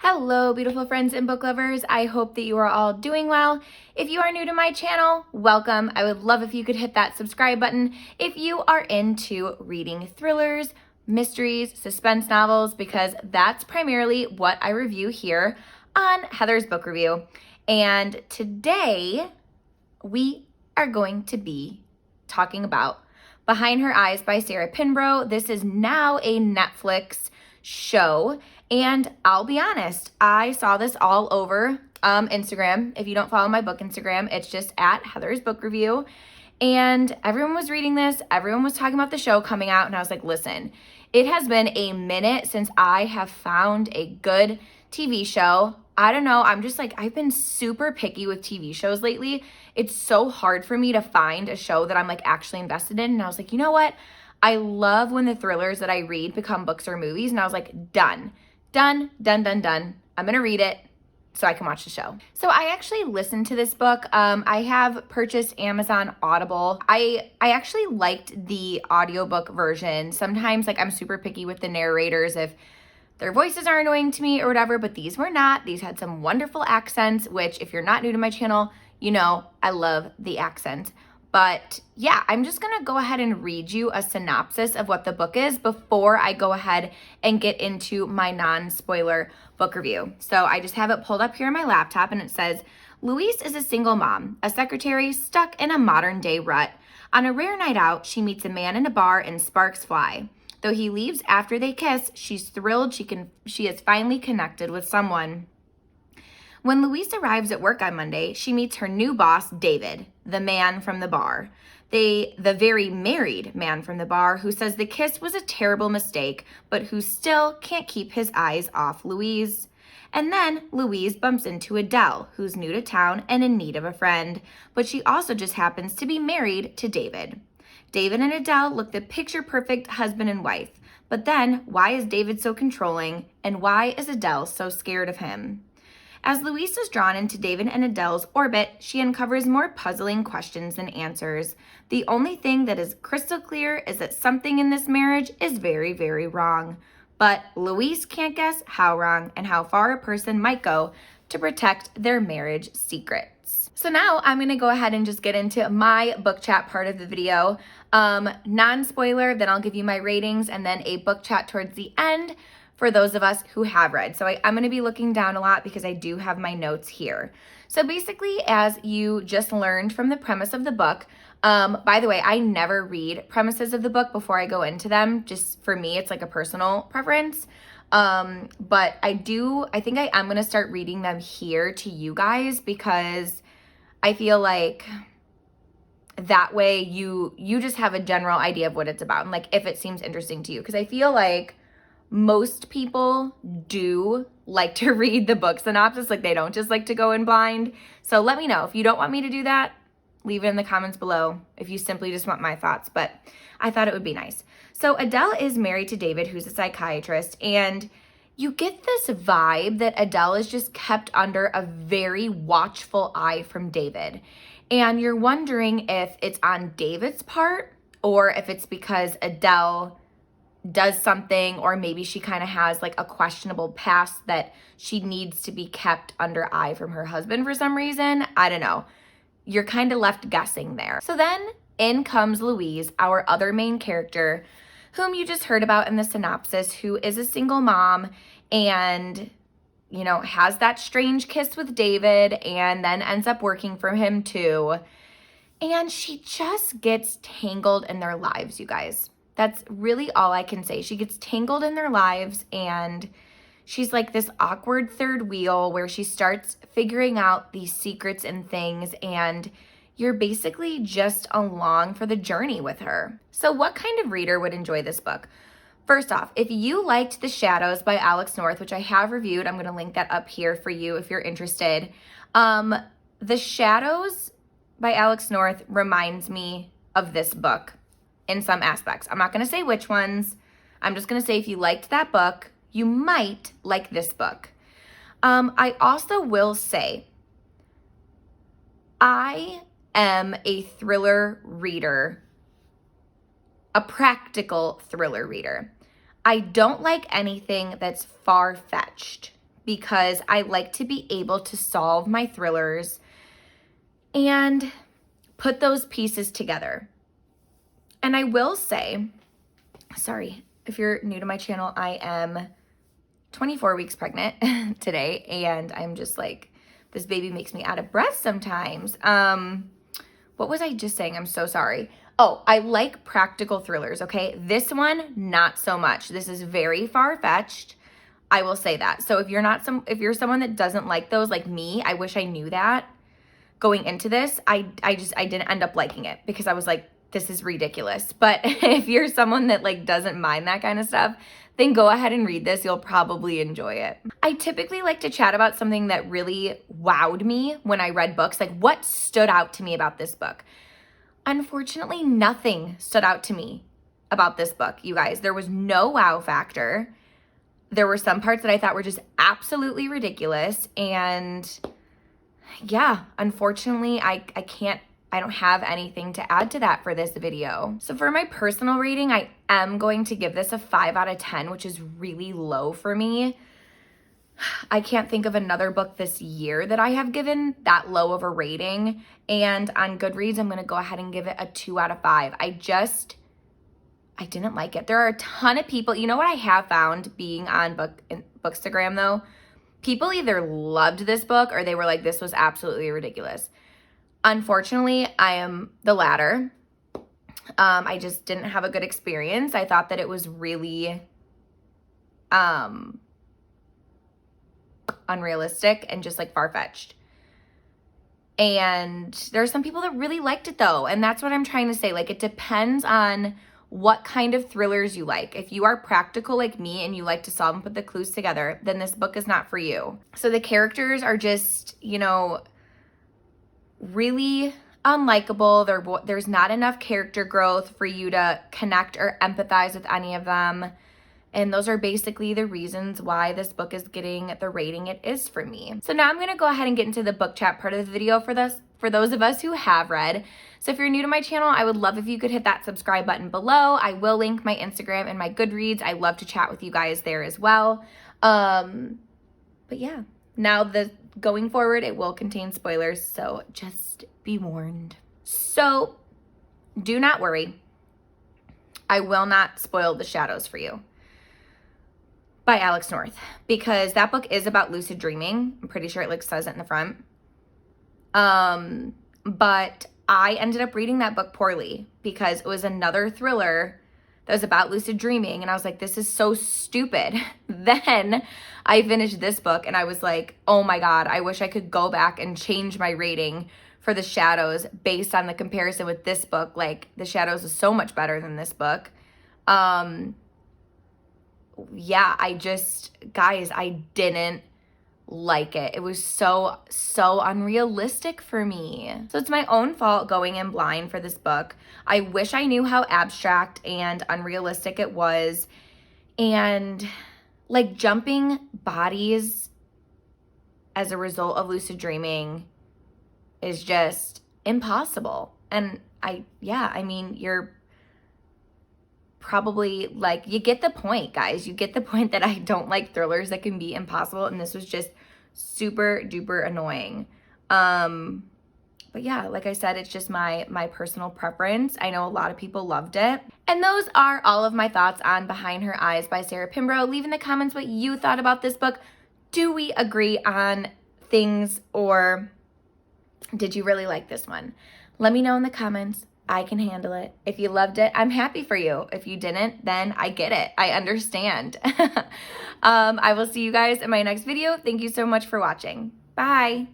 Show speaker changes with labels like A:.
A: Hello, beautiful friends and book lovers. I hope that you are all doing well. If you are new to my channel, welcome. I would love if you could hit that subscribe button if you are into reading thrillers, mysteries, suspense novels, because that's primarily what I review here on Heather's Book Review. And today we are going to be talking about Behind Her Eyes by Sarah Pinborough. This is now a Netflix show, and I'll be honest, I saw this all over Instagram. If you don't follow my book Instagram, it's just at Heather's Book Review, and everyone was reading this, everyone was talking about the show coming out, and I was like, listen, it has been a minute since I have found a good TV show. I don't know, I'm just like, I've been super picky with TV shows lately. It's so hard for me to find a show that I'm like actually invested in, and I was like, you know what? I love when the thrillers that I read become books or movies, and I was like, done. I'm gonna read it so I can watch the show. So I actually listened to this book. I have purchased Amazon Audible. I actually liked the audiobook version. Sometimes like I'm super picky with the narrators if their voices are annoying to me or whatever, but these were not. These had some wonderful accents, which if you're not new to my channel, you know I love the accent. But yeah, I'm just gonna go ahead and read you a synopsis of what the book is before I go ahead and get into my non-spoiler book review. So I just have it pulled up here on my laptop, and it says, Louise is a single mom, a secretary stuck in a modern day rut. On a rare night out, she meets a man in a bar and sparks fly. Though he leaves after they kiss, she's thrilled she has finally connected with someone. When Louise arrives at work on Monday, she meets her new boss, David, the man from the bar. The very married man from the bar who says the kiss was a terrible mistake, but who still can't keep his eyes off Louise. And then Louise bumps into Adele, who's new to town and in need of a friend, but she also just happens to be married to David. David and Adele look the picture-perfect husband and wife, but then why is David so controlling, and why is Adele so scared of him? As Louise is drawn into David and Adele's orbit, she uncovers more puzzling questions than answers. The only thing that is crystal clear is that something in this marriage is very, very wrong. But Louise can't guess how wrong and how far a person might go to protect their marriage secrets. So now I'm going to go ahead and just get into my book chat part of the video. Non-spoiler, then I'll give you my ratings, and then a book chat towards the end for those of us who have read. So I'm going to be looking down a lot because I do have my notes here. So basically, as you just learned from the premise of the book, by the way, I never read premises of the book before I go into them. Just for me, it's like a personal preference. But I think I am going to start reading them here to you guys because I feel like that way you just have a general idea of what it's about and like if it seems interesting to you. Because I feel like most people do like to read the book synopsis, like they don't just like to go in blind. So let me know if you don't want me to do that. Leave it in the comments below if you simply just want my thoughts, but I thought it would be nice. So Adele is married to David, who's a psychiatrist, and you get this vibe that Adele is just kept under a very watchful eye from David. And you're wondering if it's on David's part or if it's because Adele does something, or maybe she kind of has like a questionable past that she needs to be kept under eye from her husband for some reason. I don't know. You're kind of left guessing there. So then in comes Louise, our other main character, whom you just heard about in the synopsis, who is a single mom and, you know, has that strange kiss with David and then ends up working for him too. And she just gets tangled in their lives, you guys. That's really all I can say. She gets tangled in their lives, and she's like this awkward third wheel where she starts figuring out these secrets and things, and you're basically just along for the journey with her. So what kind of reader would enjoy this book? First off, if you liked The Shadows by Alex North, which I have reviewed, I'm going to link that up here for you if you're interested. The Shadows by Alex North reminds me of this book in some aspects. I'm not going to say which ones. I'm just going to say if you liked that book, you might like this book. I also will say I am a thriller reader, a practical thriller reader. I don't like anything that's far-fetched. because I like to be able to solve my thrillers and put those pieces together. And I will say, sorry, if you're new to my channel, I am 24 weeks pregnant today, and I'm just like, this baby makes me out of breath sometimes. What was I just saying? I'm so sorry. Oh, I like practical thrillers, okay? This one, not so much. This is very far-fetched. I will say that. So if you're someone that doesn't like those, like me, I wish I knew that going into this. I didn't end up liking it because I was like, this is ridiculous. But if you're someone that like doesn't mind that kind of stuff, then go ahead and read this. You'll probably enjoy it. I typically like to chat about something that really wowed me when I read books, like what stood out to me about this book. Unfortunately, nothing stood out to me about this book, you guys. There was no wow factor. There were some parts that I thought were just absolutely ridiculous. And yeah, unfortunately, I don't have anything to add to that for this video. So for my personal rating, I am going to give this a 5 out of 10, which is really low for me. I can't think of another book this year that I have given that low of a rating. And on Goodreads, I'm going to go ahead and give it a 2 out of 5. I didn't like it. There are a ton of people, you know what I have found being on Bookstagram though? People either loved this book or they were like, this was absolutely ridiculous. Unfortunately, I am the latter. I just didn't have a good experience. I thought that it was really unrealistic and just like far-fetched. And there are some people that really liked it though. And that's what I'm trying to say. Like, it depends on what kind of thrillers you like. If you are practical like me and you like to solve and put the clues together, then this book is not for you. So the characters are just, you know, really unlikable. There's not enough character growth for you to connect or empathize with any of them. And those are basically the reasons why this book is getting the rating it is for me. So now I'm going to go ahead and get into the book chat part of the video for those of us who have read. So if you're new to my channel, I would love if you could hit that subscribe button below. I will link my Instagram and my Goodreads. I love to chat with you guys there as well. But yeah, now going forward, it will contain spoilers, so just be warned. So do not worry. I will not spoil The Shadows for you by Alex North, because that book is about lucid dreaming. I'm pretty sure it like says it in the front. But I ended up reading that book poorly because it was another thriller that was about lucid dreaming. And I was like, this is so stupid. Then I finished this book and I was like, oh my God, I wish I could go back and change my rating for The Shadows based on the comparison with this book. Like, The Shadows is so much better than this book. Yeah, guys, I didn't like it. It was so unrealistic for me. So it's my own fault going in blind for this book. I wish I knew how abstract and unrealistic it was. And like, jumping bodies as a result of lucid dreaming is just impossible. And I mean, you're probably like, you get the point, guys. You get the point that I don't like thrillers that can be impossible, and this was just super duper annoying. But yeah, like I said, it's just my personal preference. I know a lot of people loved it. And those are all of my thoughts on Behind Her Eyes by Sarah Pinborough. Leave in the comments what you thought about this book. Do we agree on things, or did you really like this one? Let me know in the comments. I can handle it. If you loved it, I'm happy for you. If you didn't, then I get it. I understand. I will see you guys in my next video. Thank you so much for watching. Bye.